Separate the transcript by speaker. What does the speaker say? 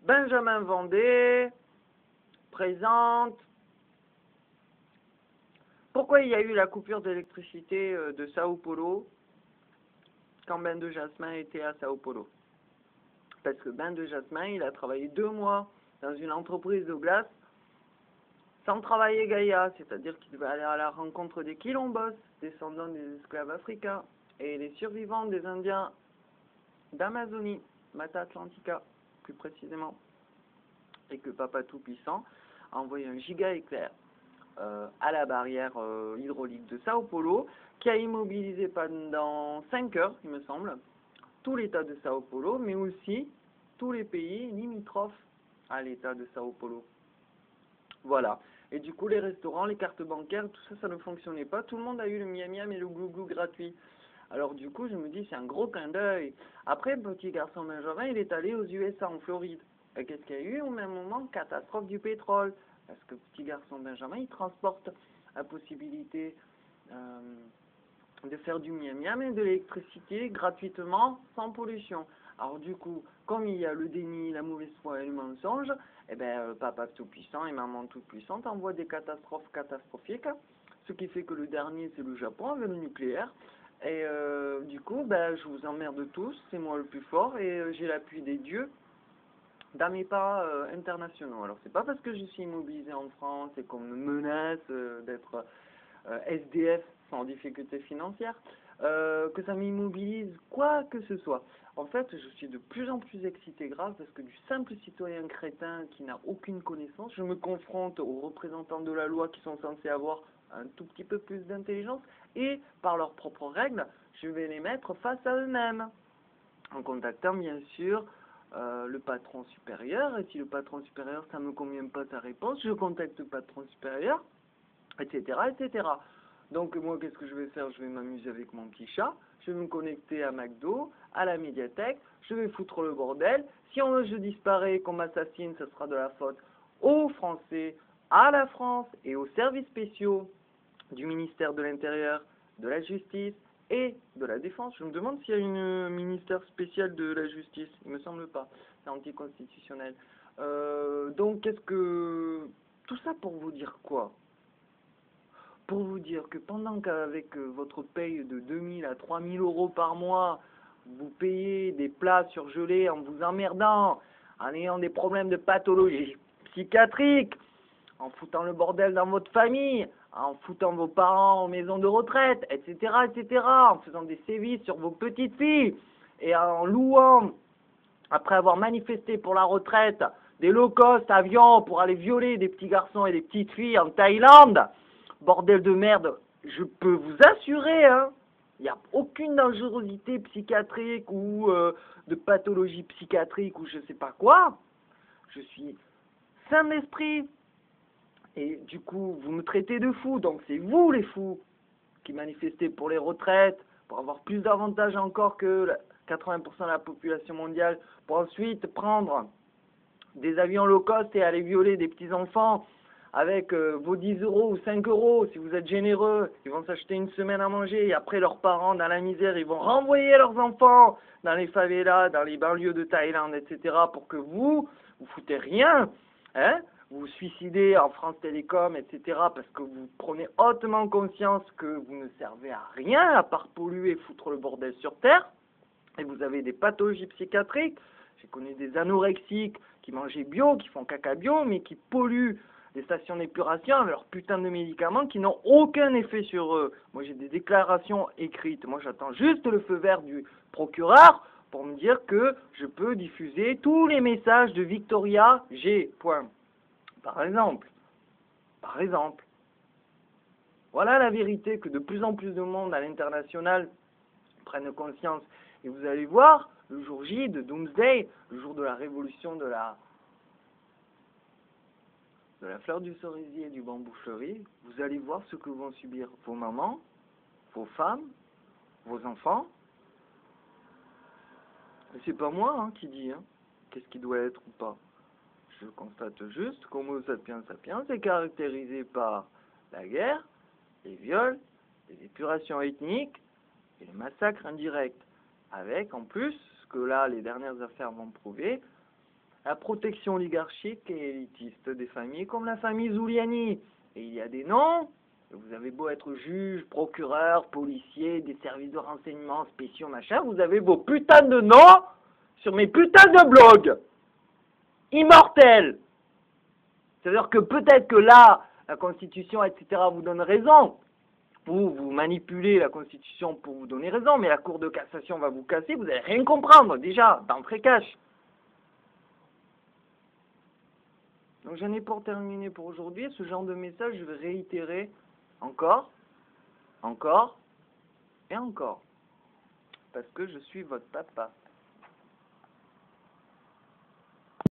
Speaker 1: Benjamin Vendée présente. Pourquoi il y a eu la coupure d'électricité de Sao Paulo quand Ben de Jasmin était à Sao Paulo? Parce que Ben de Jasmin, il a travaillé 2 mois dans une entreprise de glace sans travailler Gaïa, c'est-à-dire qu'il devait aller à la rencontre des quilombos, descendants des esclaves africains, et les survivants des Indiens d'Amazonie, Mata Atlantica plus précisément, et que Papa Tout-Puissant a envoyé un giga éclair à la barrière hydraulique de Sao Paulo, qui a immobilisé pendant 5 heures, il me semble, tout l'état de Sao Paulo, mais aussi tous les pays limitrophes à l'état de Sao Paulo. Voilà. Et du coup, les restaurants, les cartes bancaires, tout ça, ça ne fonctionnait pas. Tout le monde a eu le miam miam et le glou-glou gratuit. Alors du coup, je me dis, c'est un gros clin d'œil. Après, petit garçon Benjamin, il est allé aux USA, en Floride. Et qu'est-ce qu'il y a eu? Au même moment, catastrophe du pétrole. Parce que petit garçon Benjamin, il transporte la possibilité de faire du miam miam et de l'électricité gratuitement, sans pollution. Alors du coup, comme il y a le déni, la mauvaise foi et le mensonge, eh ben, Papa Tout-Puissant et Maman Toute-Puissante envoient des catastrophes catastrophiques, ce qui fait que le dernier, c'est le Japon avec le nucléaire. Et du coup, ben, je vous emmerde tous, c'est moi le plus fort, et j'ai l'appui des dieux dans mes pas internationaux. Alors c'est pas parce que je suis immobilisé en France et qu'on me menace d'être SDF sans difficulté financière, que ça m'immobilise quoi que ce soit. En fait, je suis de plus en plus excité grave parce que du simple citoyen crétin qui n'a aucune connaissance, je me confronte aux représentants de la loi qui sont censés avoir un tout petit peu plus d'intelligence et par leurs propres règles, je vais les mettre face à eux-mêmes en contactant bien sûr le patron supérieur, et si le patron supérieur ça ne me convient pas sa réponse, je contacte le patron supérieur, etc., etc. Donc moi, qu'est-ce que je vais faire? Je vais m'amuser avec mon petit chat, je vais me connecter à McDo, à la médiathèque, je vais foutre le bordel. Si je disparais, qu'on m'assassine, ce sera de la faute aux Français, à la France et aux services spéciaux du ministère de l'Intérieur, de la Justice et de la Défense. Je me demande s'il y a un ministère spécial de la Justice. Il me semble pas. C'est anticonstitutionnel. Donc, qu'est-ce que... Tout ça pour vous dire quoi? Pour vous dire que pendant qu'avec votre paye de 2000 à 3000 euros par mois, vous payez des plats surgelés en vous emmerdant, en ayant des problèmes de pathologie psychiatrique, en foutant le bordel dans votre famille, en foutant vos parents en maison de retraite, etc., etc., en faisant des sévices sur vos petites filles, et en louant, après avoir manifesté pour la retraite, des low-cost avions pour aller violer des petits garçons et des petites filles en Thaïlande, bordel de merde, je peux vous assurer, hein, il n'y a aucune dangerosité psychiatrique ou de pathologie psychiatrique ou je sais pas quoi. Je suis sain d'esprit. Et du coup, vous me traitez de fou, donc c'est vous les fous qui manifestez pour les retraites, pour avoir plus d'avantages encore que 80% de la population mondiale, pour ensuite prendre des avions low cost et aller violer des petits-enfants avec vos 10 euros ou 5 euros, si vous êtes généreux, ils vont s'acheter une semaine à manger et après leurs parents dans la misère, ils vont renvoyer leurs enfants dans les favelas, dans les banlieues de Thaïlande, etc. pour que vous foutez rien, hein, vous vous suicidez en France Télécom, etc. parce que vous prenez hautement conscience que vous ne servez à rien à part polluer et foutre le bordel sur Terre, et vous avez des pathologies psychiatriques. J'ai connu des anorexiques qui mangeaient bio, qui font caca bio, mais qui polluent des stations d'épuration avec leurs putains de médicaments qui n'ont aucun effet sur eux. Moi, j'ai des déclarations écrites. Moi, j'attends juste le feu vert du procureur pour me dire que je peux diffuser tous les messages de Victoria G. Point. Par exemple. Par exemple. Voilà la vérité, que de plus en plus de monde à l'international prennent conscience. Et vous allez voir, le jour J de Doomsday, le jour de la révolution de la fleur du cerisier et du bambou fleuri, vous allez voir ce que vont subir vos mamans, vos femmes, vos enfants. Et c'est pas moi qui dis qu'est-ce qui doit être ou pas. Je constate juste qu'Homo sapiens sapiens est caractérisé par la guerre, les viols, les épurations ethniques et les massacres indirects. Avec en plus, ce que là les dernières affaires vont prouver, la protection oligarchique et élitiste des familles comme la famille Zuliani. Et il y a des noms, vous avez beau être juge, procureur, policier, des services de renseignement spéciaux, machin, vous avez vos putains de noms sur mes putains de blogs. Immortels. C'est-à-dire que peut-être que là, la Constitution, etc., vous donne raison. Vous manipulez la Constitution pour vous donner raison, mais la Cour de cassation va vous casser, vous n'allez rien comprendre, déjà, d'entrée cash. Donc j'en ai pour terminer pour aujourd'hui. Ce genre de message, je vais réitérer encore, encore et encore. Parce que je suis votre papa.